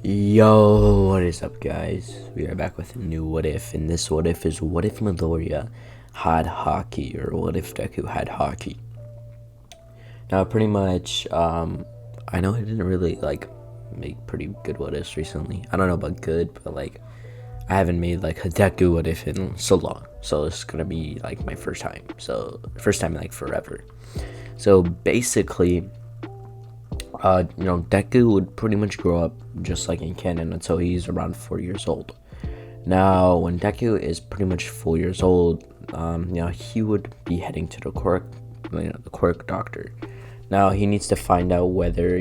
Yo, what is up, guys? We are back with a new what if, and this what if is what if Midoriya had Haki, or what if Deku had Haki? Now, pretty much, I know I didn't really make pretty good what ifs recently. I don't know about good, but I haven't made like a Deku what if in so long, so it's gonna be like my first time. So first time in like forever. So basically, Deku would pretty much grow up just like in canon until he's around 4 years old. Now, when Deku is pretty much 4 years old, he would be heading to the quirk doctor. Now, he needs to find out whether,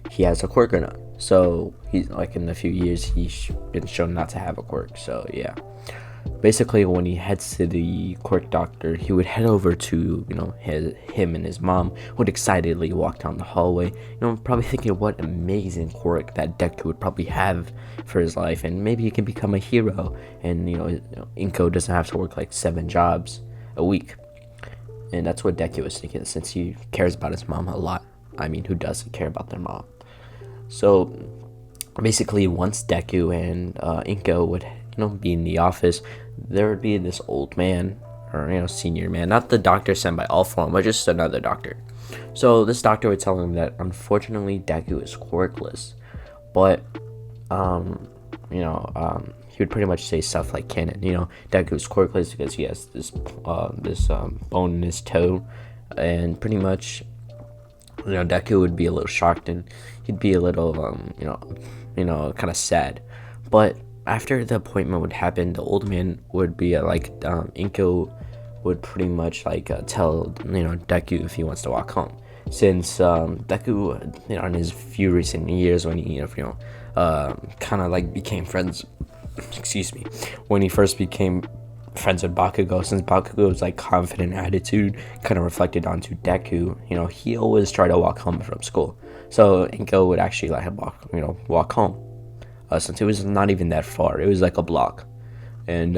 he has a quirk or not. So, he's like in a few years, he's been shown not to have a quirk. So, yeah. Basically, when he heads to the quirk doctor, he would head over to him and his mom would excitedly walk down the hallway, probably thinking what amazing quirk that Deku would probably have for his life, and maybe he can become a hero, and Inko doesn't have to work like 7 jobs a week. And that's what Deku was thinking, since he cares about his mom a lot. I mean, who doesn't care about their mom? So basically, once Deku and Inko would be in the office, there would be this old man, or senior man, not the doctor sent by All For One, but just another doctor. So this doctor would tell him that unfortunately Deku is quirkless, but he would pretty much say stuff like canon. Deku is quirkless because he has this bone in his toe, and pretty much Deku would be a little shocked, and he'd be a little kind of sad. But after the appointment would happen, the old man would be Inko would pretty much tell Deku if he wants to walk home, since Deku in his few recent years, when he kind of became friends, excuse me, when he first became friends with Bakugo, since Bakugo's confident attitude kind of reflected onto Deku, he always tried to walk home from school, so Inko would actually let him walk home. Since it was not even that far, it was like a block, and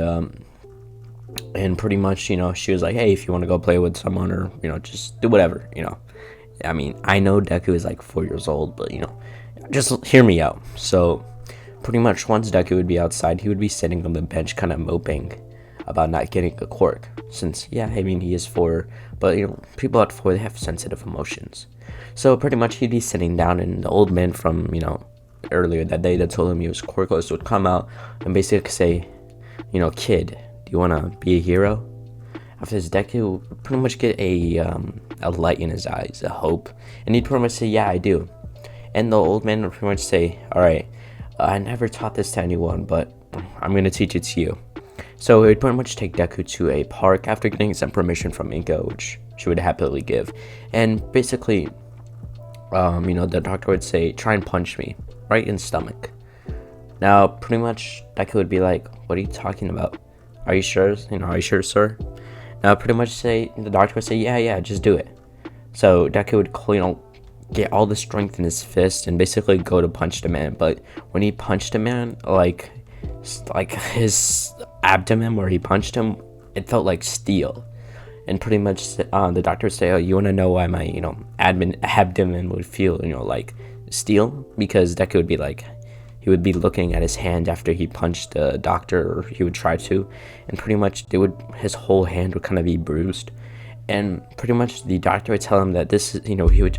pretty much she was like, hey, if you want to go play with someone, or just do whatever. I mean, I know Deku is 4 years old, but just hear me out. So pretty much once Deku would be outside, he would be sitting on the bench kind of moping about not getting a quirk, since I mean, he is 4, but people at 4, they have sensitive emotions. So pretty much he'd be sitting down, and the old man from earlier that day that told him he was quirkless would come out and basically say, kid, do you want to be a hero? After this, Deku would pretty much get a light in his eyes, a hope, and he'd pretty much say, yeah, I do. And the old man would pretty much say, alright, I never taught this to anyone, but I'm going to teach it to you. So he would pretty much take Deku to a park after getting some permission from Inko, which she would happily give, and basically the doctor would say, try and punch me right in the stomach. Now, pretty much, Deku would be like, what are you talking about? Are you sure? Are you sure, sir? Now, pretty much the doctor would say, yeah, just do it. So Deku would, get all the strength in his fist and basically go to punch the man. But when he punched the man, his abdomen where he punched him, it felt like steel. And pretty much, the doctor would say, oh, you want to know why my, abdomen would feel, like steel? Because Deku would be he would be looking at his hand after he punched the doctor, or he would try to, and pretty much his whole hand would kind of be bruised. And pretty much the doctor would tell him that this is, he would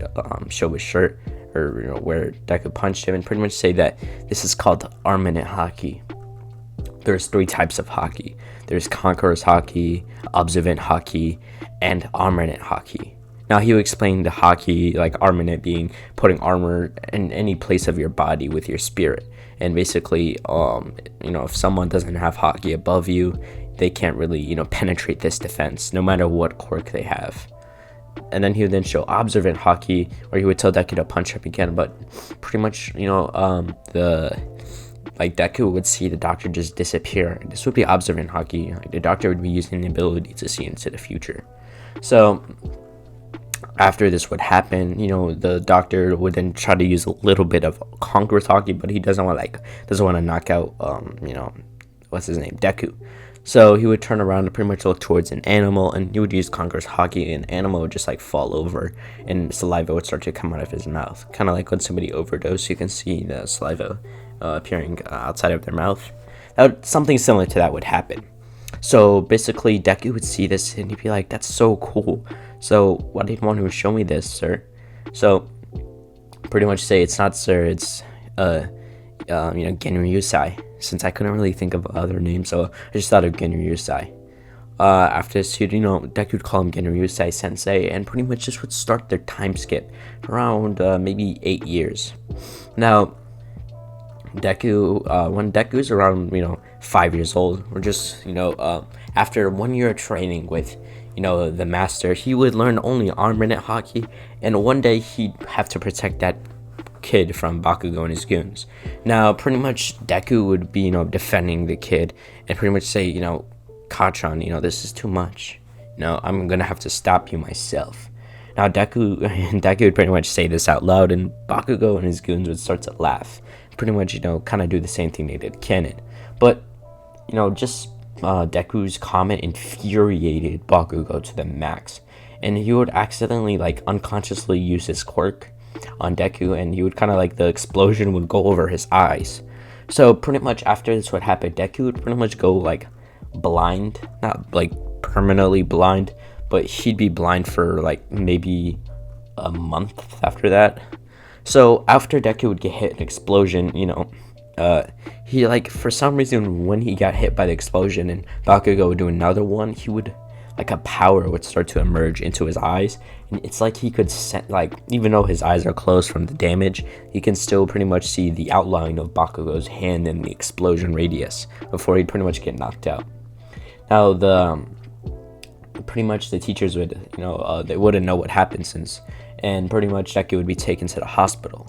show his shirt, or where Deku punched him, and pretty much say that this is called armament Haki. There's 3 types of Haki. There's Conqueror's Haki, Observant Haki, and Armament Haki. Now, he would explain the Haki, armament being putting armor in any place of your body with your spirit. And basically, if someone doesn't have Haki above you, they can't really, penetrate this defense, no matter what quirk they have. And then he would then show Observant Haki, where he would tell Deku to punch him again, but pretty much, Deku would see the doctor just disappear. This would be Observant Haki. The doctor would be using the ability to see into the future. So after this would happen, the doctor would then try to use a little bit of Conqueror's Haki, but he doesn't want to knock out what's his name, Deku. So he would turn around and pretty much look towards an animal, and he would use Conqueror's Haki, and an animal would just fall over, and saliva would start to come out of his mouth, kind of like when somebody overdosed. You can see the saliva appearing outside of their mouth. Something similar to that would happen. So basically, Deku would see this and he'd be like, "That's so cool. So why did you want to show me this, sir?" So pretty much say, "It's not sir, it's Genru Yusai." Since I couldn't really think of other names, so I just thought of Genru Yusai. After this, Deku would call him Genru Yusai Sensei, and pretty much this would start their time skip around maybe 8 years. Now, when Deku's around 5 years old, or just after 1 year of training with the master, he would learn only armament Haki, and one day he'd have to protect that kid from Bakugo and his goons. Now pretty much Deku would be defending the kid and pretty much say, "Kachan, this is too much. I'm gonna have to stop you myself." Now Deku would pretty much say this out loud, and Bakugo and his goons would start to laugh. Pretty much, kind of do the same thing they did Canon. But, just Deku's comment infuriated Bakugo to the max. And he would accidentally, unconsciously use his quirk on Deku, and he would kind of the explosion would go over his eyes. So pretty much after this would happen, Deku would pretty much go blind, not permanently blind, but he'd be blind for maybe a month after that. So after Deku would get hit an explosion, he for some reason when he got hit by the explosion and Bakugo would do another one, he would a power would start to emerge into his eyes, and it's he could even though his eyes are closed from the damage, he can still pretty much see the outline of Bakugo's hand in the explosion radius before he'd pretty much get knocked out. Now pretty much the teachers would they wouldn't know what happened and pretty much Deku would be taken to the hospital.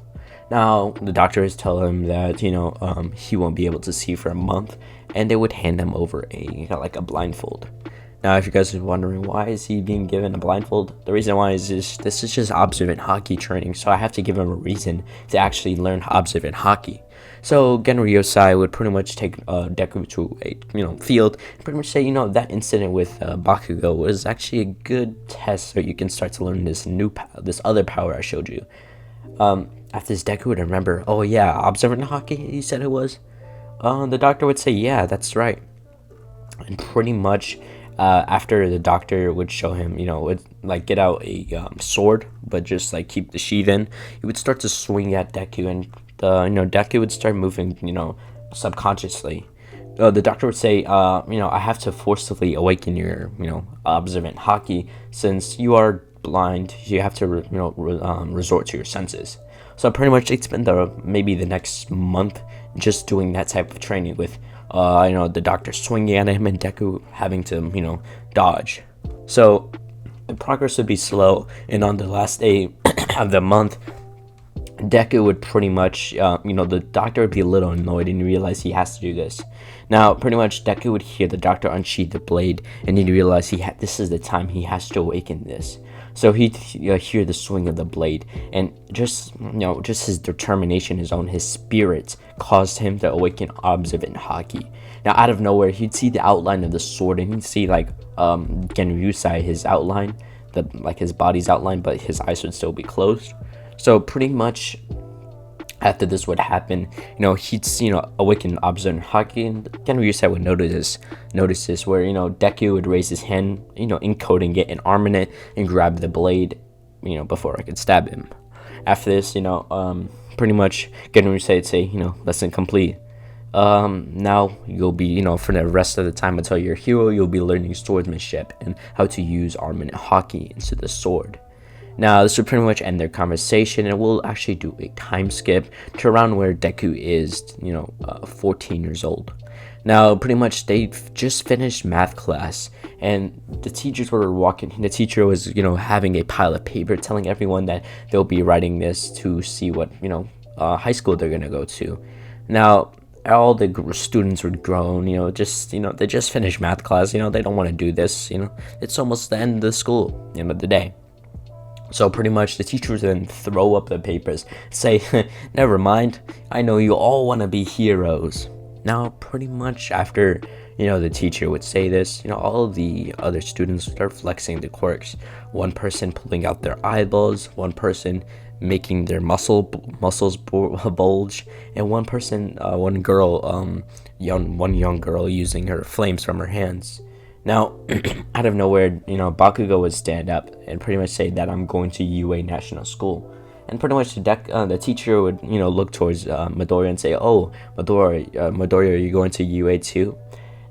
Now the doctors tell him that he won't be able to see for a month, and they would hand him over a blindfold. Now, if you guys are wondering why is he being given a blindfold, the reason why is this is just observant Haki training, so I have to give him a reason to actually learn observant Haki. So Genru Yosai would pretty much take Deku to a field and pretty much say, that incident with Bakugo was actually a good test, so you can start to learn this other power I showed you. After this, Deku would remember, "Oh yeah, observant Haki, he said it was." The doctor would say, "Yeah, that's right." And pretty much after the doctor would show him, would get out a sword, but just keep the sheath in, he would start to swing at Deku, and Deku would start moving, subconsciously. The doctor would say, "I have to forcibly awaken your, observant Haki, since you are blind. You have to, resort to your senses." So pretty much they spent maybe the next month just doing that type of training with the doctor swinging at him and Deku having to, dodge. So the progress would be slow, and on the last day of the month, Deku would pretty much, the doctor would be a little annoyed and realize he has to do this. Now, pretty much Deku would hear the doctor unsheath the blade, and he'd realize this is the time he has to awaken this. So he'd hear the swing of the blade, and just his determination, his spirit caused him to awaken observant Haki. Now, out of nowhere, he'd see the outline of the sword, and he'd see Genru Yusai, his outline, his body's outline, but his eyes would still be closed. So pretty much after this would happen, he'd awaken observant Haki, and Genru Yusai would notice this, where Deku would raise his hand, encoding it and arming it and grab the blade, before I could stab him. After this, pretty much Genru Yusai would say, lesson complete. Now you'll be, for the rest of the time until you're a hero, you'll be learning swordsmanship and how to use armament Haki into the sword. Now, this would pretty much end their conversation, and we'll actually do a time skip to around where Deku is, 14 years old. Now, pretty much they just finished math class, and the teachers were walking. The teacher was, having a pile of paper, telling everyone that they'll be writing this to see what, high school they're gonna go to. Now, all the students were grown, they just finished math class. They don't want to do this. It's almost the end of the school, the day. So pretty much the teachers then throw up the papers, say, "Never mind, I know you all want to be heroes." Now pretty much after, the teacher would say this, all of the other students start flexing the quirks. One person pulling out their eyeballs, one person making their muscles bulge, and one young girl using her flames from her hands. Now, out of nowhere, Bakugo would stand up and pretty much say that I'm going to UA National School. And pretty much the teacher would, look towards Midoriya and say, "Oh, Midoriya, are you going to UA too?"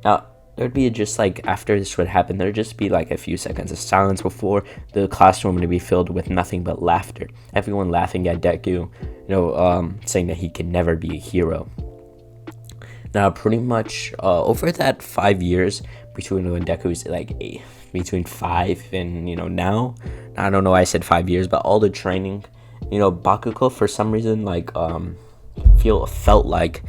Now, there'd be just like, after this would happen, there'd just be like a few seconds of silence before the classroom would be filled with nothing but laughter. Everyone laughing at Deku, saying that he can never be a hero. Now, pretty much over that 5 years between when Deku's like between 5 and now, I don't know why I said 5 years, but all the training, Bakugo for some reason felt like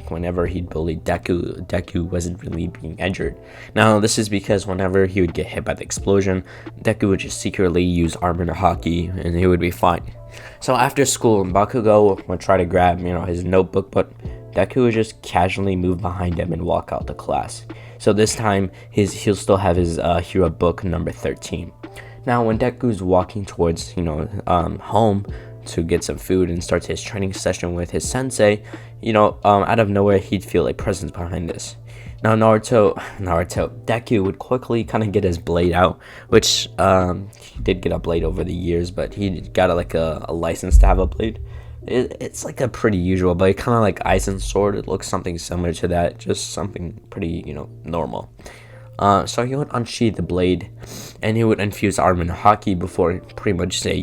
whenever he'd bully Deku wasn't really being injured. Now, this is because whenever he would get hit by the explosion, Deku would just secretly use armor Haki and he would be fine. So after school, Bakugo would try to grab his notebook, but Deku would just casually move behind him and walk out the class. So this time he'll still have his hero book number 13. Now, when Deku's walking towards home to get some food and starts his training session with his sensei, out of nowhere he'd feel a presence behind this. Now, Deku would quickly kind of get his blade out, which he did get a blade over the years, but he got a license to have a blade. It's like a pretty usual, but kind of like Aizen's sword. It looks something similar to that, just something pretty normal. So he would unsheath the blade, and he would infuse armor Haki before pretty much say,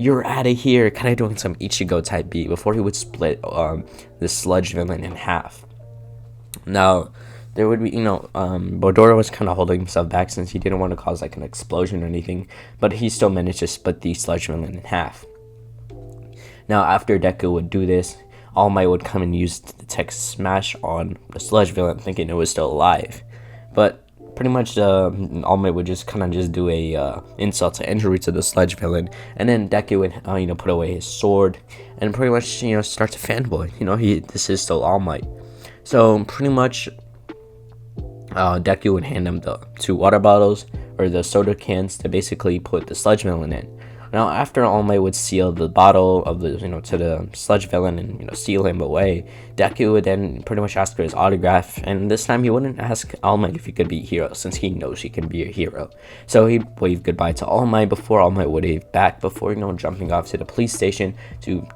"You're out of here," kind of doing some Ichigo type beat before he would split the sludge villain in half. Now, there would be, Bodora was kind of holding himself back since he didn't want to cause like an explosion or anything, but he still managed to split the sludge villain in half. Now, after Deku would do this, All Might would come and use the tech smash on the sludge villain, thinking it was still alive. But pretty much All Might would just do a insult to injury to the sludge villain, and then Deku would put away his sword and pretty much start to fanboy. This is still All Might. So pretty much Deku would hand him the 2 water bottles or the soda cans to basically put the sludge villain in. Now, after All Might would seal the bottle of the to the sludge villain and seal him away, Deku would then pretty much ask for his autograph, and this time he wouldn't ask All Might if he could be a hero, since he knows he can be a hero. So he'd wave goodbye to All Might before All Might would wave back before jumping off to the police station to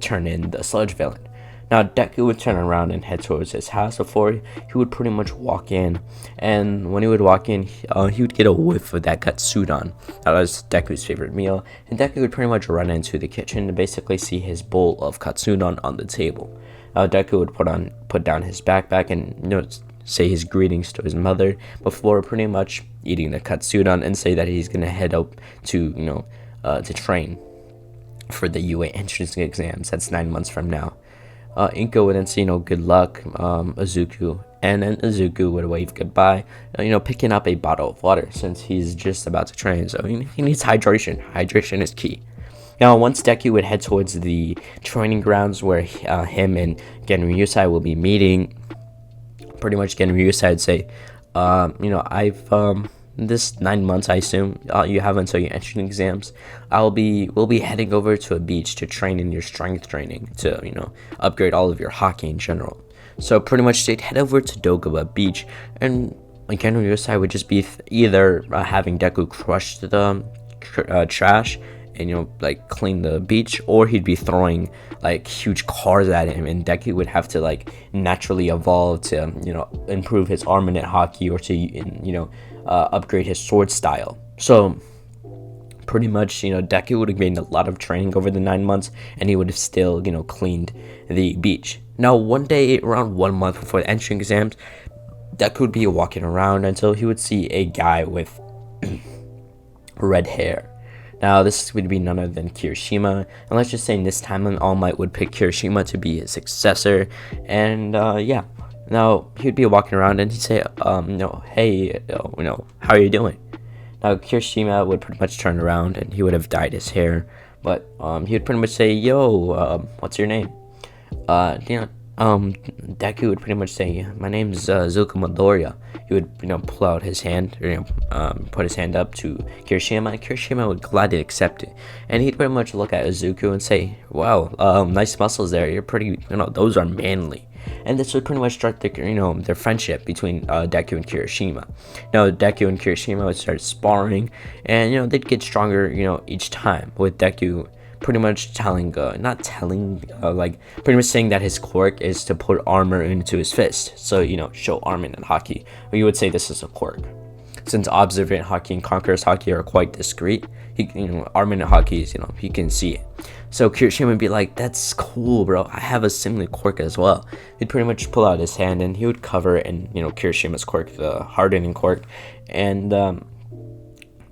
turn in the sludge villain. Now, Deku would turn around and head towards his house before he would pretty much walk in. And when he would walk in, he would get a whiff of that katsudon. That was Deku's favorite meal. And Deku would pretty much run into the kitchen to basically see his bowl of katsudon on the table. Deku would put down his backpack and say his greetings to his mother before pretty much eating the katsudon and say that he's going to head up to, to train for the UA entrance exams. That's 9 months from now. Inko would then say, good luck, Izuku, and then Izuku would wave goodbye, picking up a bottle of water since he's just about to train, so he needs hydration. Hydration is key. Now, once Deku would head towards the training grounds where him and Genryusai will be meeting, pretty much Genryusai would say, this 9 months, I assume, you have until your entrance exams. We'll be heading over to a beach to train in your strength training to, upgrade all of your Haki in general. So pretty much they'd head over to Dogaba Beach, and again, Ryusai would just be either having Deku crush the trash and clean the beach, or he'd be throwing huge cars at him, and Deku would have to naturally evolve to improve his armament Haki or to upgrade his sword style. So pretty much Deku would have gained a lot of training over the 9 months, and he would have still cleaned the beach. Now, one day around 1 month before the entrance exams, Deku would be walking around until he would see a guy with red hair. Now, this would be none other than Kirishima, and let's just say in this timeline, All Might would pick Kirishima to be his successor, and yeah. Now, he'd be walking around and he'd say, hey, how are you doing? Now, Kirishima would pretty much turn around and he would have dyed his hair, but he would pretty much say, yo, what's your name? Deku would pretty much say, "My name's Zuko Midoriya." He would, pull out his hand, or, put his hand up to Kirishima, and Kirishima would gladly accept it. And he'd pretty much look at Izuku and say, "Wow, nice muscles there. You're pretty, those are manly." And this would pretty much start their friendship between Deku and Kirishima. Now, Deku and Kirishima would start sparring, and they'd get stronger, each time. With Deku pretty much pretty much saying that his quirk is to put armor into his fist. So, show armor and Haki. But you would say this is a quirk. Since Observant Haki and Conqueror's Haki are quite discreet, Armin and Haki is, he can see it. So Kirishima would be like, "That's cool, bro. I have a similar quirk as well." He'd pretty much pull out his hand and he would cover it in, Kirishima's quirk, the hardening quirk. And,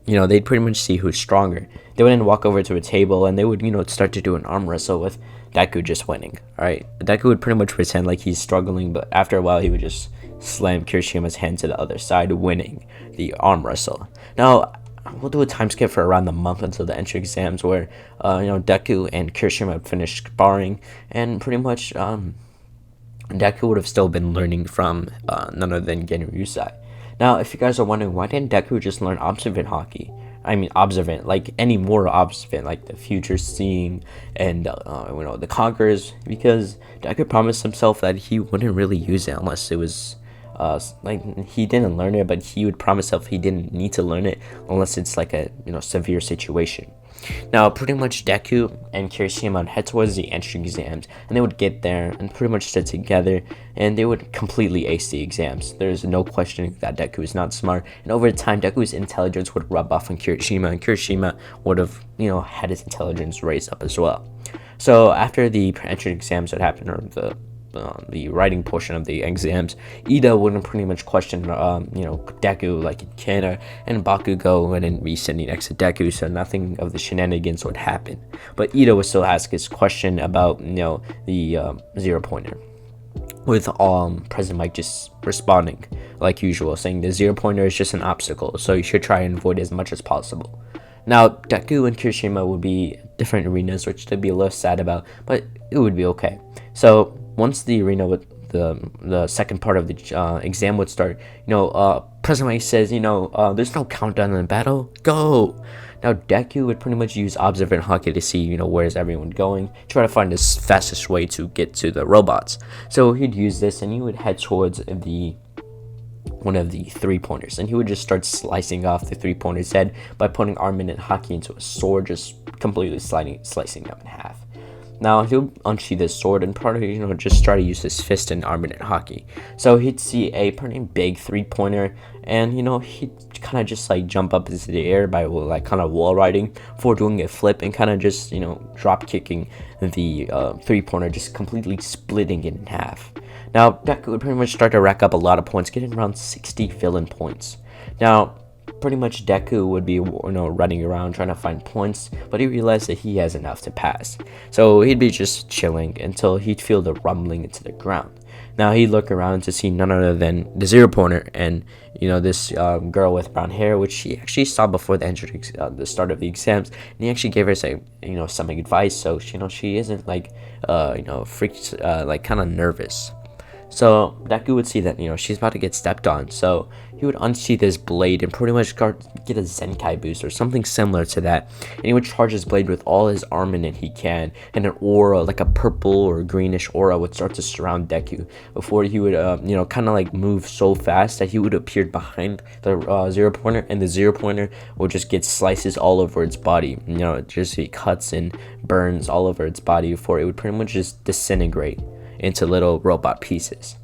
they'd pretty much see who's stronger. They would then walk over to a table and they would, start to do an arm wrestle with Deku just winning. Alright, Deku would pretty much pretend like he's struggling, but after a while he would just slam Kirishima's hand to the other side, winning the arm wrestle. Now, we'll do a time skip for around a month until the entry exams, where Deku and Kirishima would finish sparring, and pretty much Deku would have still been learning from none other than Genryusai. Now, if you guys are wondering, why didn't Deku just learn Observant Haki? Observant, like any more observant, like the future seeing and the conquerors, because Deku promised himself that he wouldn't really use it unless it was he didn't learn it, but he would promise himself he didn't need to learn it unless it's like a severe situation. Now, pretty much Deku and Kirishima would head towards the entry exams, and they would get there and pretty much sit together, and they would completely ace the exams. There's no questioning that Deku is not smart, and over time, Deku's intelligence would rub off on Kirishima, and Kirishima would have, had his intelligence raised up as well. So after the entry exams would happen, or the writing portion of the exams, Ida wouldn't pretty much question, Deku like it can, and Bakugo wouldn't be sitting next to Deku, so nothing of the shenanigans would happen. But Ida would still ask his question about, the 0-pointer. With President Mike just responding like usual, saying the 0-pointer is just an obstacle, so you should try and avoid it as much as possible. Now, Deku and Kirishima would be different arenas, which they'd be a little sad about, but it would be okay. So once the arena with the second part of the exam would start, President Mike says, there's no countdown in the battle, go! Now, Deku would pretty much use Observant Haki to see, where's everyone going, try to find the fastest way to get to the robots. So he'd use this and he would head towards one of the 3-pointers, and he would just start slicing off the 3-pointer's head by putting Armin and Haki into a sword, just completely slicing them in half. Now, he'll unsheath his sword and probably, just try to use his fist in Armin and Haki. So he'd see a pretty big 3-pointer, and, he'd kind of just, jump up into the air by, kind of wall riding before doing a flip and kind of just, drop kicking the 3-pointer, just completely splitting it in half. Now, Deku would pretty much start to rack up a lot of points, getting around 60 villain points. Now, pretty much Deku would be, running around trying to find points, but he realized that he has enough to pass. So he'd be just chilling until he'd feel the rumbling into the ground. Now, he'd look around to see none other than the 0-pointer and, this girl with brown hair, which he actually saw before the start of the exams, and he actually gave her some advice, so, she isn't, freaked, kind of nervous. So Deku would see that, she's about to get stepped on, so he would unsheath his blade and pretty much get a Zenkai boost or something similar to that, and he would charge his blade with all his armament he can, and an aura, like a purple or greenish aura, would start to surround Deku before he would, kind of move so fast that he would appear behind the 0-pointer, and the 0-pointer would just get slices all over its body, just be cuts and burns all over its body before it would pretty much just disintegrate into little robot pieces.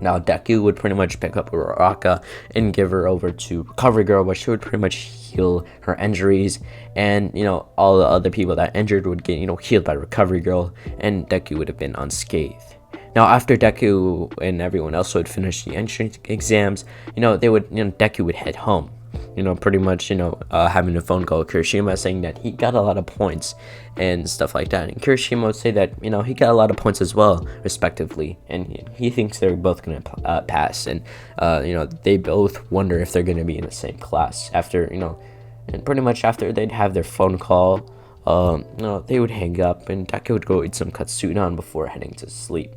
Now, Deku would pretty much pick up Uraraka and give her over to Recovery Girl, but she would pretty much heal her injuries, and all the other people that injured would get healed by Recovery Girl, and Deku would have been unscathed. Now, after Deku and everyone else would finish the entrance exams, Deku would head home. Pretty much, having a phone call with Kirishima saying that he got a lot of points and stuff like that. And Kirishima would say that, he got a lot of points as well, respectively. And he thinks they're both going to pass. And, they both wonder if they're going to be in the same class after, and pretty much after they'd have their phone call, they would hang up and Deku would go eat some katsudan before heading to sleep.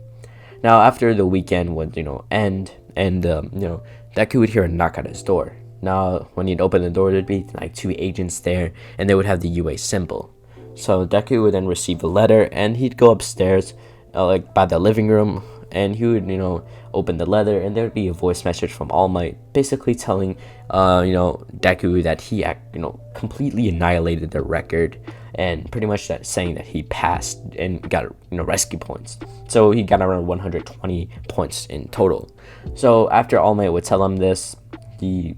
Now, after the weekend would, end, and, Deku would hear a knock at his door. Now, when he'd open the door, there'd be like two agents there, and they would have the UA symbol. So Deku would then receive a letter, and he'd go upstairs, like by the living room, and he would, open the letter, and there would be a voice message from All Might, basically telling, Deku that he, completely annihilated the record, and pretty much that saying that he passed and got, rescue points. So he got around 120 points in total. So after All Might would tell him this, the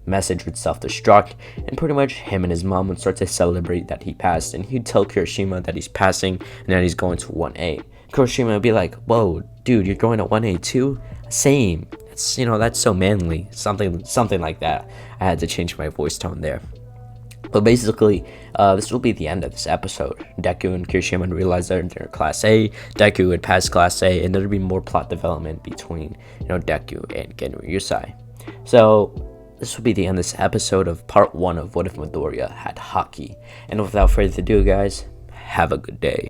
message would self-destruct, and pretty much him and his mom would start to celebrate that he passed, and he'd tell Kirishima that he's passing and that he's going to 1A. Kirishima would be like, whoa, dude, you're going to 1A too? Same. That's so manly. Something like that. I had to change my voice tone there. But basically, this will be the end of this episode. Deku and Kirishima would realize they're in Class A. Deku would pass Class A, and there'd be more plot development between, Deku and Genryusai Yusai. So this will be the end of this episode of part 1 of What If Midoriya Had Haki. And without further ado, guys, have a good day.